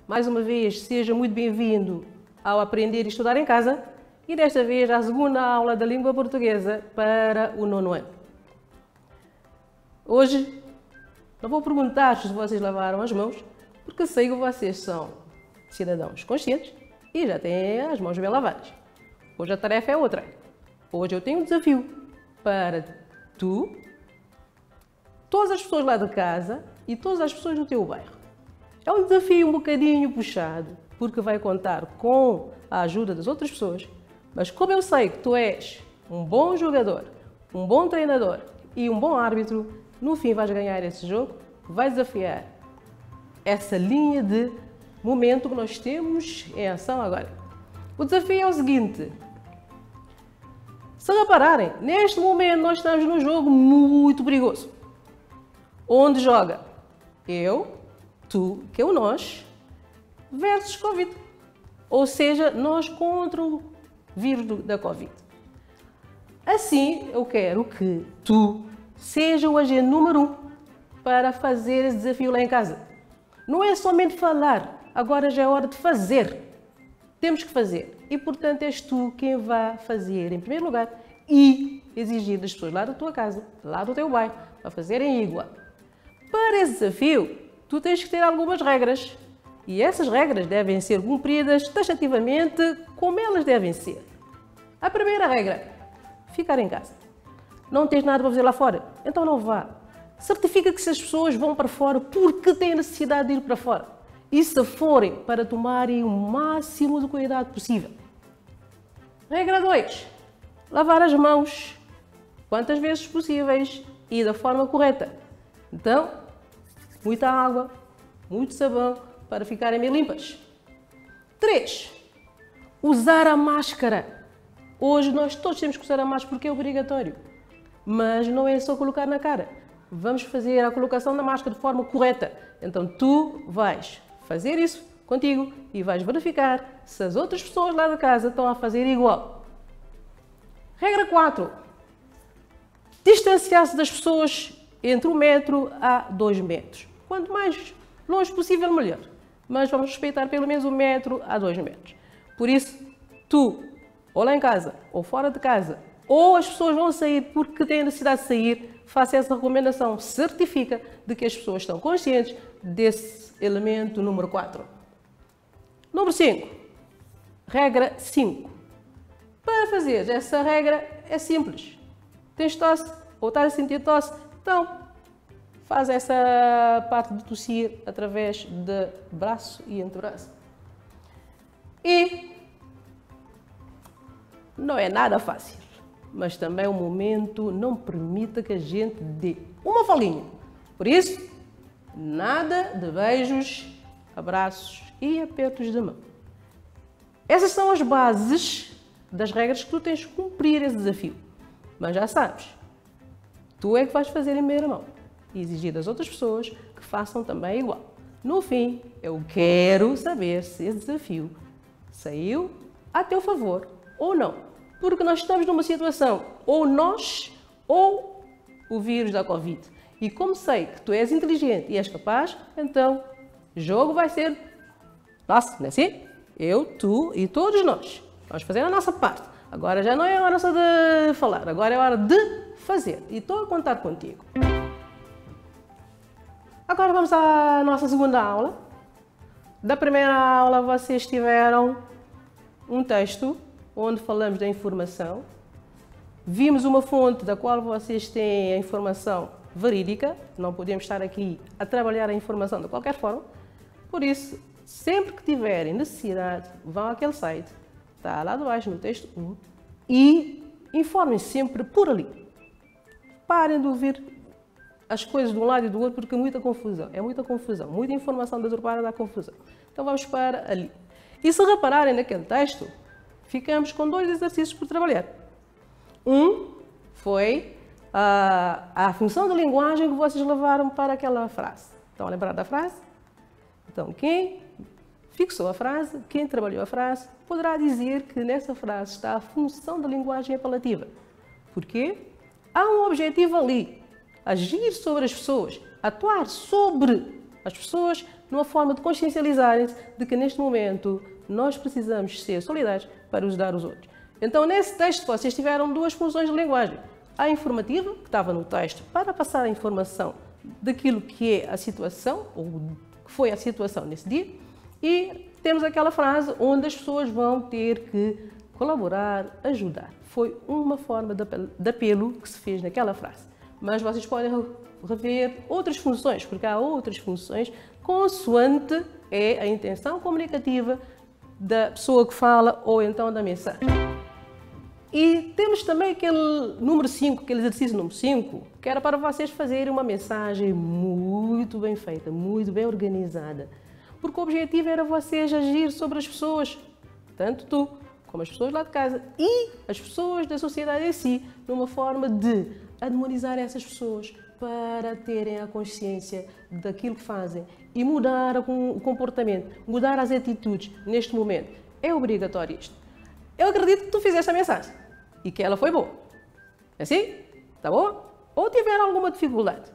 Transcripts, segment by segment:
mais uma vez, seja muito bem-vindo ao Aprender e Estudar em Casa e desta vez à segunda aula da língua portuguesa para o 9º ano. Hoje não vou perguntar se vocês lavaram as mãos, porque sei que vocês são cidadãos conscientes e já têm as mãos bem lavadas. Hoje a tarefa é outra. Hoje eu tenho um desafio para tu, todas as pessoas lá de casa e todas as pessoas do teu bairro. É um desafio um bocadinho puxado, porque vai contar com a ajuda das outras pessoas, mas como eu sei que tu és um bom jogador, um bom treinador e um bom árbitro, no fim vais ganhar esse jogo, vais desafiar essa linha de momento que nós temos em ação agora. O desafio é o seguinte: se repararem, neste momento nós estamos num jogo muito perigoso, onde joga eu, tu, que é o nós, versus Covid. Ou seja, nós contra o vírus da Covid. Assim, eu quero que tu seja o agente número 1 para fazer esse desafio lá em casa. Não é somente falar, agora já é hora de fazer. Temos que fazer. E, portanto, és tu quem vai fazer em primeiro lugar e exigir das pessoas lá da tua casa, lá do teu bairro, para fazerem igual. Para esse desafio, tu tens que ter algumas regras. E essas regras devem ser cumpridas taxativamente como elas devem ser. A primeira regra: ficar em casa. Não tens nada para fazer lá fora, então não vá. Certifica que se as pessoas vão para fora porque têm necessidade de ir para fora. E se forem, para tomarem o máximo de cuidado possível. Regra 2: lavar as mãos quantas vezes possíveis e da forma correta. Então, muita água, muito sabão para ficarem bem limpas. 3: usar a máscara. Hoje nós todos temos que usar a máscara porque é obrigatório. Mas não é só colocar na cara. Vamos fazer a colocação da máscara de forma correta. Então tu vais fazer isso contigo e vais verificar se as outras pessoas lá da casa estão a fazer igual. Regra 4: distanciar-se das pessoas entre 1 metro a 2 metros. Quanto mais longe possível, melhor. Mas vamos respeitar pelo menos 1 metro a 2 metros. Por isso, tu, ou lá em casa, ou fora de casa, ou as pessoas vão sair porque têm necessidade de sair, faça essa recomendação. Certifica de que as pessoas estão conscientes desse elemento número 4. Número 5. Regra 5. Para fazer essa regra é simples. Tens tosse ou estás a sentir tosse? Então, faz essa parte de tossir através de braço e antebraço. E não é nada fácil, mas também o momento não permite que a gente dê uma folguinha. Por isso, nada de beijos, abraços e apertos de mão. Essas são as bases das regras que tu tens que cumprir esse desafio. Mas já sabes, tu é que vais fazer em primeira mão e exigir das outras pessoas que façam também igual. No fim, eu quero saber se esse desafio saiu a teu favor ou não. Porque nós estamos numa situação, ou nós, ou o vírus da Covid. E como sei que tu és inteligente e és capaz, então o jogo vai ser nosso, não é assim? Eu, tu e todos nós. Vamos fazer a nossa parte. Agora já não é hora só de falar, agora é hora de fazer. E estou a contar contigo. Agora vamos à nossa segunda aula. Da primeira aula vocês tiveram um texto onde falamos da informação. Vimos uma fonte da qual vocês têm a informação verídica. Não podemos estar aqui a trabalhar a informação de qualquer forma. Por isso, sempre que tiverem necessidade, vão àquele site, está lá de baixo no texto 1, e informem-se sempre por ali. Parem de ouvir as coisas de um lado e do outro, porque é muita confusão, muita informação deturpada dá confusão. Então vamos para ali. E se repararem naquele texto, ficamos com 2 exercícios por trabalhar. Um foi a função de linguagem que vocês levaram para aquela frase. Estão a lembrar da frase? Então, quem fixou a frase, quem trabalhou a frase, poderá dizer que nessa frase está a função da linguagem apelativa. Porquê? Há um objetivo ali: agir sobre as pessoas, atuar sobre as pessoas numa forma de consciencializarem-se de que neste momento nós precisamos ser solidários para ajudar os outros. Então, nesse texto, vocês tiveram duas funções de linguagem. A informativa, que estava no texto, para passar a informação daquilo que é a situação, ou que foi a situação nesse dia, e temos aquela frase onde as pessoas vão ter que colaborar, ajudar. Foi uma forma de apelo que se fez naquela frase. Mas vocês podem rever outras funções, porque há outras funções consoante é a intenção comunicativa da pessoa que fala ou então da mensagem. E temos também aquele número 5, aquele exercício número 5, que era para vocês fazerem uma mensagem muito bem feita, muito bem organizada. Porque o objetivo era vocês agir sobre as pessoas, tanto tu como as pessoas lá de casa e as pessoas da sociedade em si, numa forma de harmonizar essas pessoas para terem a consciência daquilo que fazem e mudar o comportamento, mudar as atitudes neste momento. É obrigatório isto. Eu acredito que tu fizeste a mensagem e que ela foi boa. É assim? Está boa? Ou tiver alguma dificuldade?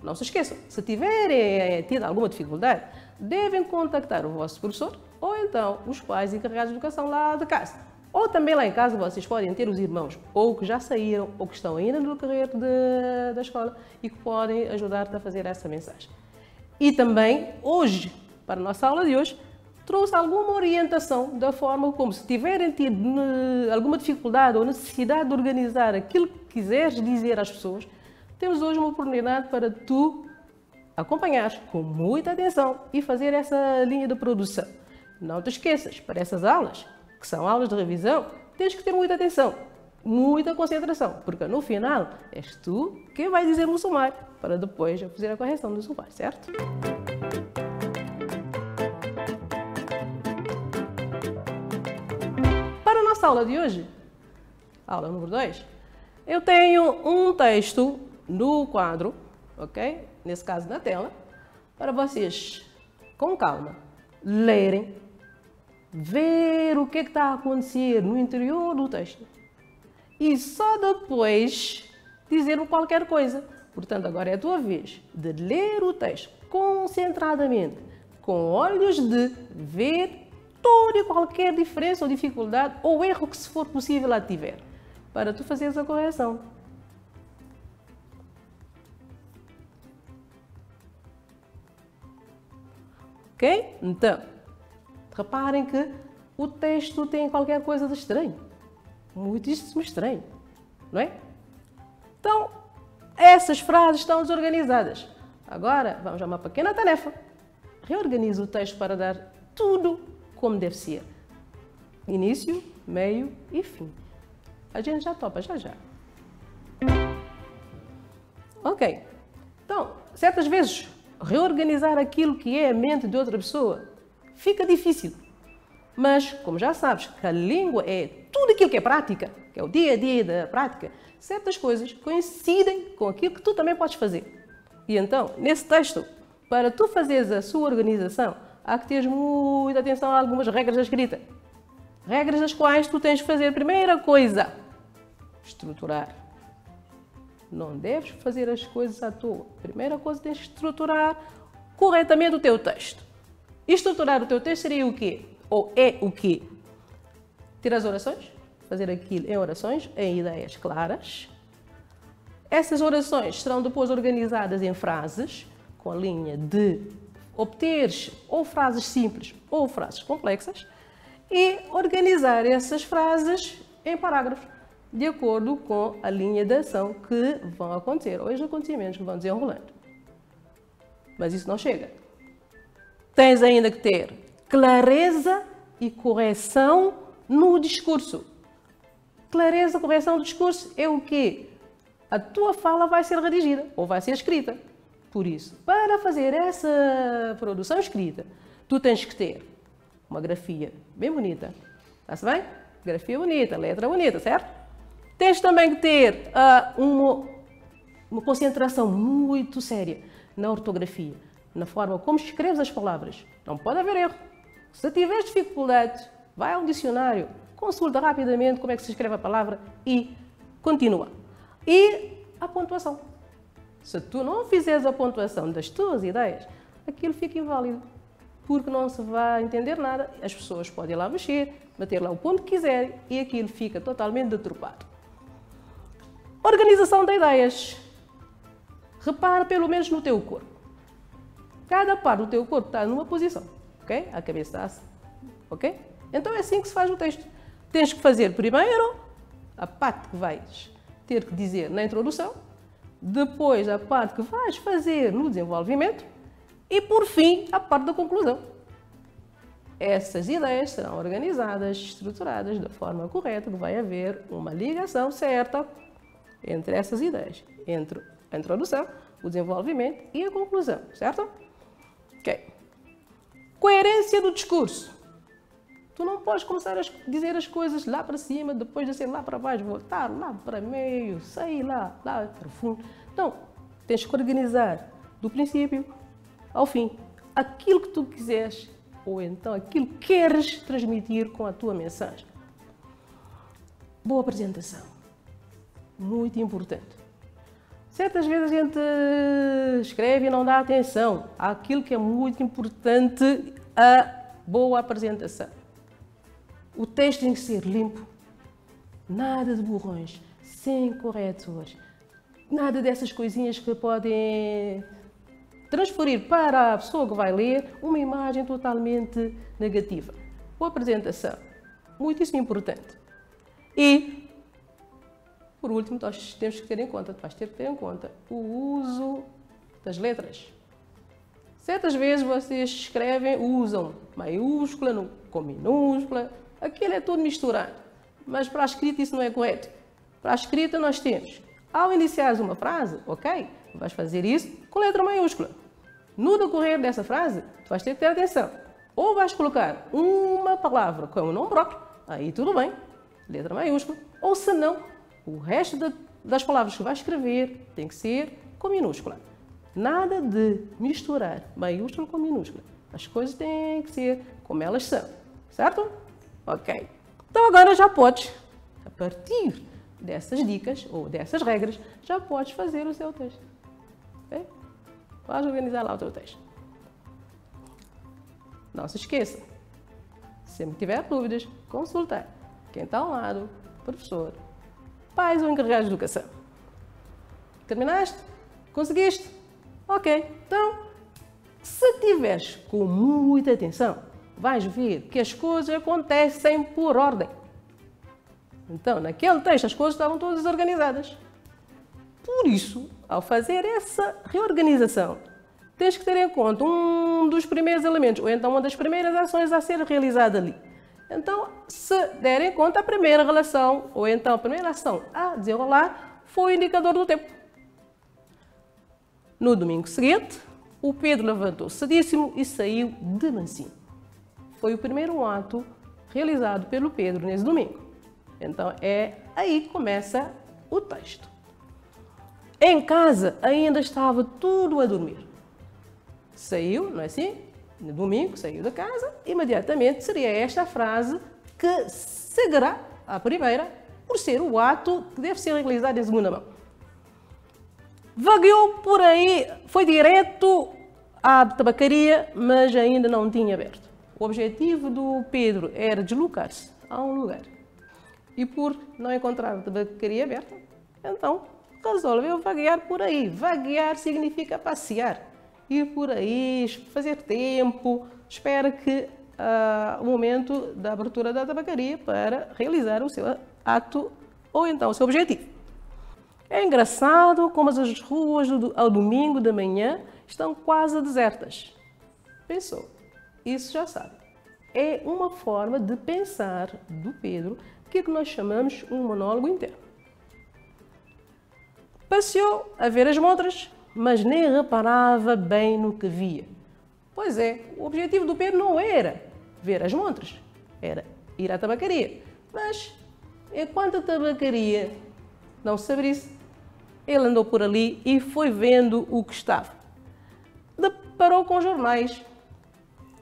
Não se esqueçam, se tiverem tido alguma dificuldade, devem contactar o vosso professor ou então os pais encarregados de educação lá de casa. Ou também lá em casa vocês podem ter os irmãos ou que já saíram ou que estão ainda no decorrer da escola e que podem ajudar-te a fazer essa mensagem. E também, hoje, para a nossa aula de hoje, trouxe alguma orientação da forma como, se tiverem tido alguma dificuldade ou necessidade de organizar aquilo que quiseres dizer às pessoas, temos hoje uma oportunidade para tu acompanhares com muita atenção e fazer essa linha de produção. Não te esqueças, para essas aulas, que são aulas de revisão, tens que ter muita atenção, muita concentração, porque no final és tu quem vai dizer no sumário, para depois eu fazer a correção do sumário, certo? Para a nossa aula de hoje, aula número 2, eu tenho um texto no quadro, ok? Nesse caso na tela, para vocês, com calma, lerem, ver o que está a acontecer no interior do texto e só depois dizer qualquer coisa. Portanto, agora é a tua vez de ler o texto concentradamente, com olhos de ver toda e qualquer diferença ou dificuldade ou erro que, se for possível, lá tiver, para tu fazeres a correção. Ok? Então, reparem que o texto tem qualquer coisa de estranho, muitíssimo estranho, não é? Então, essas frases estão desorganizadas. Agora, vamos a uma pequena tarefa. Reorganiza o texto para dar tudo como deve ser. Início, meio e fim. A gente já topa, já. Ok. Então, certas vezes, reorganizar aquilo que é a mente de outra pessoa fica difícil. Mas, como já sabes que a língua é tudo aquilo que é prática, que é o dia a dia da prática, certas coisas coincidem com aquilo que tu também podes fazer. E então, nesse texto, para tu fazeres a sua organização, há que teres muita atenção a algumas regras da escrita. Regras das quais tu tens que fazer a primeira coisa: estruturar. Não deves fazer as coisas à toa. Primeira coisa, tens que estruturar corretamente o teu texto. E estruturar o teu texto seria o quê? Ou é o quê? Ter as orações, fazer aquilo em orações, em ideias claras. Essas orações serão depois organizadas em frases, com a linha de obteres ou frases simples ou frases complexas, e organizar essas frases em parágrafos, de acordo com a linha de ação que vão acontecer, ou os acontecimentos que vão desenrolando. Mas isso não chega. Tens ainda que ter clareza e correção no discurso. Clareza e correção do discurso é o quê? A tua fala vai ser redigida ou vai ser escrita. Por isso, para fazer essa produção escrita, tu tens que ter uma grafia bem bonita. Está-se bem? Grafia bonita, letra bonita, certo? Tens também que ter uma concentração muito séria na ortografia, na forma como escreves as palavras. Não pode haver erro. Se tiveres dificuldade, vai ao dicionário, consulta rapidamente como é que se escreve a palavra e continua. E a pontuação. Se tu não fizeres a pontuação das tuas ideias, aquilo fica inválido, porque não se vai entender nada, as pessoas podem lá mexer, bater lá o ponto que quiserem e aquilo fica totalmente deturpado. Organização de ideias. Repara pelo menos no teu corpo. Cada parte do teu corpo está numa posição, ok? A cabeça está assim, ok? Então é assim que se faz o texto. Tens que fazer primeiro a parte que vais ter que dizer na introdução, depois a parte que vais fazer no desenvolvimento e, por fim, a parte da conclusão. Essas ideias serão organizadas, estruturadas da forma correta, que vai haver uma ligação certa entre essas ideias, entre a introdução, o desenvolvimento e a conclusão, certo? Ok. Coerência do discurso. Tu não podes começar a dizer as coisas lá para cima, depois descer lá para baixo, voltar lá para meio, sair lá para o fundo. Não, tens que organizar do princípio ao fim aquilo que tu quiseres ou então aquilo que queres transmitir com a tua mensagem. Boa apresentação. Muito importante. Certas vezes a gente escreve e não dá atenção àquilo que é muito importante, a boa apresentação. O texto tem que ser limpo, nada de borrões, sem corretores, nada dessas coisinhas que podem transferir para a pessoa que vai ler uma imagem totalmente negativa. Boa apresentação, muitíssimo importante. E, por último, nós temos que ter em conta, vais ter que ter em conta o uso das letras. Certas vezes vocês escrevem, usam maiúscula com minúscula, aquilo é tudo misturado, mas para a escrita isso não é correto. Para a escrita nós temos, ao iniciares uma frase, ok, vais fazer isso com letra maiúscula. No decorrer dessa frase, tu vais ter que ter atenção. Ou vais colocar uma palavra com o nome próprio, aí tudo bem, letra maiúscula, ou se não, o resto das palavras que vais escrever tem que ser com minúscula. Nada de misturar maiúscula com minúscula. As coisas têm que ser como elas são, certo? Ok. Então agora já podes, a partir dessas dicas ou dessas regras, já podes fazer o seu texto. Ok? Podes organizar lá o teu texto. Não se esqueça, se sempre tiver dúvidas, consultar quem está ao lado, professor, pais ou encarregados de educação. Terminaste? Conseguiste? Ok. Então, se tiveres com muita atenção, vais ver que as coisas acontecem por ordem. Então, naquele texto, as coisas estavam todas desorganizadas. Por isso, ao fazer essa reorganização, tens que ter em conta um dos primeiros elementos, ou então uma das primeiras ações a ser realizada ali. Então, se der em conta a primeira relação, ou então a primeira ação a desenrolar, foi o indicador do tempo. No domingo seguinte, o Pedro levantou cedíssimo e saiu de mansinho. Foi o primeiro ato realizado pelo Pedro nesse domingo. Então, é aí que começa o texto. Em casa ainda estava tudo a dormir. Saiu, não é assim? No domingo, saiu da casa, imediatamente seria esta a frase que seguirá a primeira, por ser o ato que deve ser realizado em segunda mão. Vagueou por aí, foi direto à tabacaria, mas ainda não tinha aberto. O objetivo do Pedro era deslocar-se a um lugar. E por não encontrar a tabacaria aberta, então resolveu vaguear por aí. Vaguear significa passear. Ir por aí, fazer tempo, espera que o momento da abertura da tabacaria para realizar o seu ato ou então o seu objetivo. É engraçado como as ruas ao domingo da manhã estão quase desertas. Pensou, isso já sabe. É uma forma de pensar do Pedro, que nós chamamos um monólogo interno. Passeou a ver as montras, mas nem reparava bem no que via. Pois é, o objetivo do Pedro não era ver as montras, era ir à tabacaria. Mas, enquanto a tabacaria não se abrisse, ele andou por ali e foi vendo o que estava. Deparou com jornais.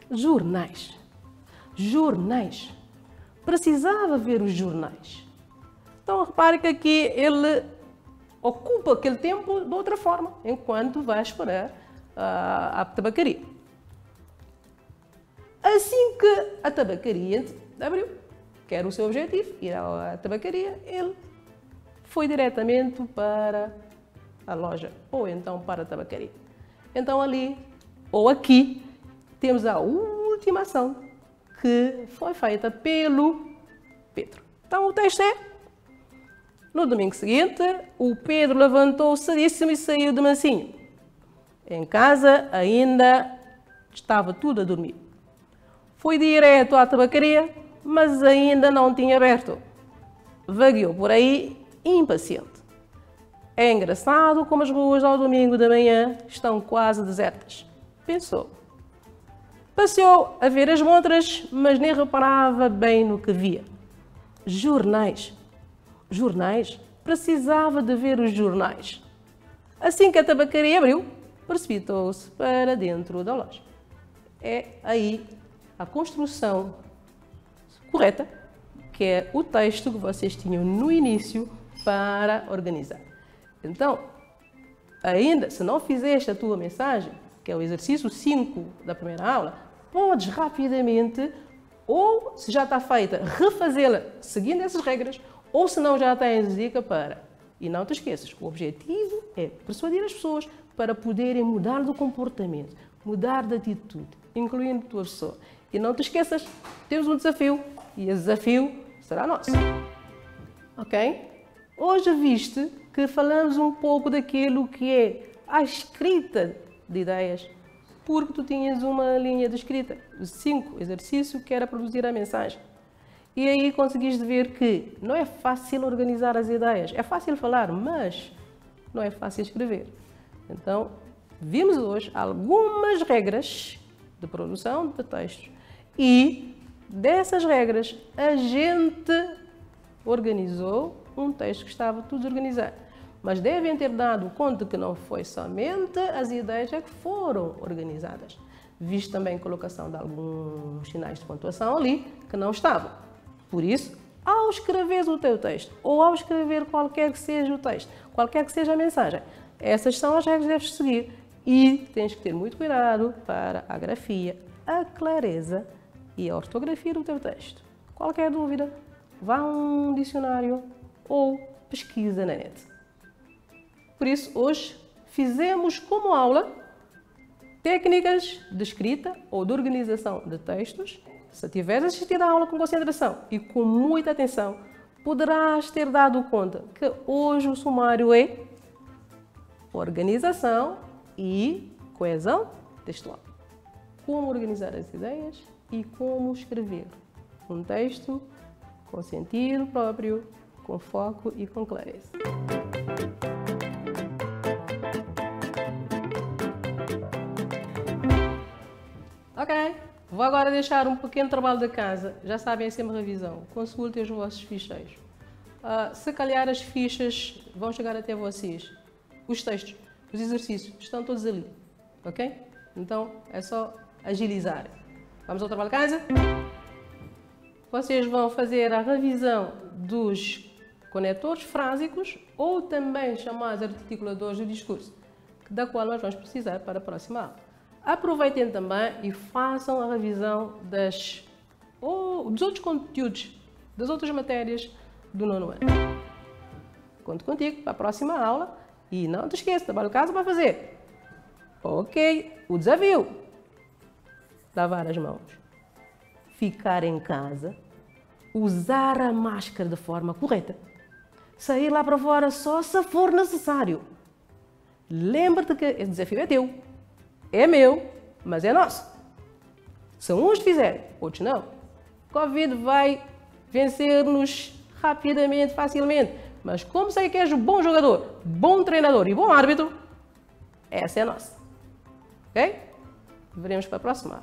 Jornais. Precisava ver os jornais. Então, repare que aqui ele ocupa aquele tempo de outra forma, enquanto vai esperar a tabacaria. Assim que a tabacaria abriu, que era o seu objetivo, ir à tabacaria, ele foi diretamente para a loja, ou então para a tabacaria. Então ali, ou aqui, temos a última ação que foi feita pelo Pedro. Então o texto é: no domingo seguinte, o Pedro levantou-se cedíssimo e saiu de mansinho. Em casa ainda estava tudo a dormir. Foi direto à tabacaria, mas ainda não tinha aberto. Vagueou por aí, impaciente. É engraçado como as ruas ao domingo da manhã estão quase desertas, pensou. Passeou a ver as montras, mas nem reparava bem no que via. Jornais. Jornais? Precisava de ver os jornais. Assim que a tabacaria abriu, precipitou-se para dentro da loja. É aí a construção correta, que é o texto que vocês tinham no início para organizar. Então, ainda, se não fizeste a tua mensagem, que é o exercício 5 da primeira aula, podes rapidamente, ou se já está feita, refazê-la seguindo essas regras, ou se não já tens dica para. E não te esqueças, o objetivo é persuadir as pessoas para poderem mudar de comportamento, mudar de atitude, incluindo a tua pessoa. E não te esqueças, temos um desafio, e esse desafio será nosso. Ok? Hoje viste que falamos um pouco daquilo que é a escrita de ideias, porque tu tinhas uma linha de escrita, de 5 exercícios, que era produzir a mensagem. E aí conseguiste ver que não é fácil organizar as ideias, é fácil falar, mas não é fácil escrever. Então, vimos hoje algumas regras de produção de textos e dessas regras a gente organizou um texto que estava tudo organizado. Mas devem ter dado conta que não foi somente as ideias que foram organizadas. Visto também a colocação de alguns sinais de pontuação ali que não estavam. Por isso, ao escrever o teu texto, ou ao escrever qualquer que seja o texto, qualquer que seja a mensagem, essas são as regras que deves seguir. E tens que ter muito cuidado para a grafia, a clareza e a ortografia do teu texto. Qualquer dúvida, vá a um dicionário ou pesquisa na net. Por isso, hoje fizemos como aula técnicas de escrita ou de organização de textos. Se tiveres assistido à aula com concentração e com muita atenção, poderás ter dado conta que hoje o sumário é organização e coesão textual. Como organizar as ideias e como escrever um texto com sentido próprio, com foco e com clareza. Ok, vou agora deixar um pequeno trabalho da casa. Já sabem, é sempre revisão. Consultem os vossos ficheiros. Se calhar as fichas vão chegar até vocês. Os textos, os exercícios, estão todos ali. Ok? Então é só agilizar. Vamos ao trabalho de casa? Vocês vão fazer a revisão dos conectores frásicos ou também chamados articuladores do discurso, da qual nós vamos precisar para a próxima aula. Aproveitem também e façam a revisão dos outros conteúdos, das outras matérias do nono ano. Conto contigo para a próxima aula e não te esqueças, trabalho de casa para fazer. Ok, o desafio: lavar as mãos, ficar em casa, usar a máscara de forma correta, sair lá para fora só se for necessário. Lembra-te que esse desafio é teu. É meu, mas é nosso. Se uns fizerem, outros não. Covid vai vencer-nos rapidamente, facilmente. Mas como sei que és um bom jogador, bom treinador e bom árbitro, essa é a nossa. Ok? Veremos para a próxima.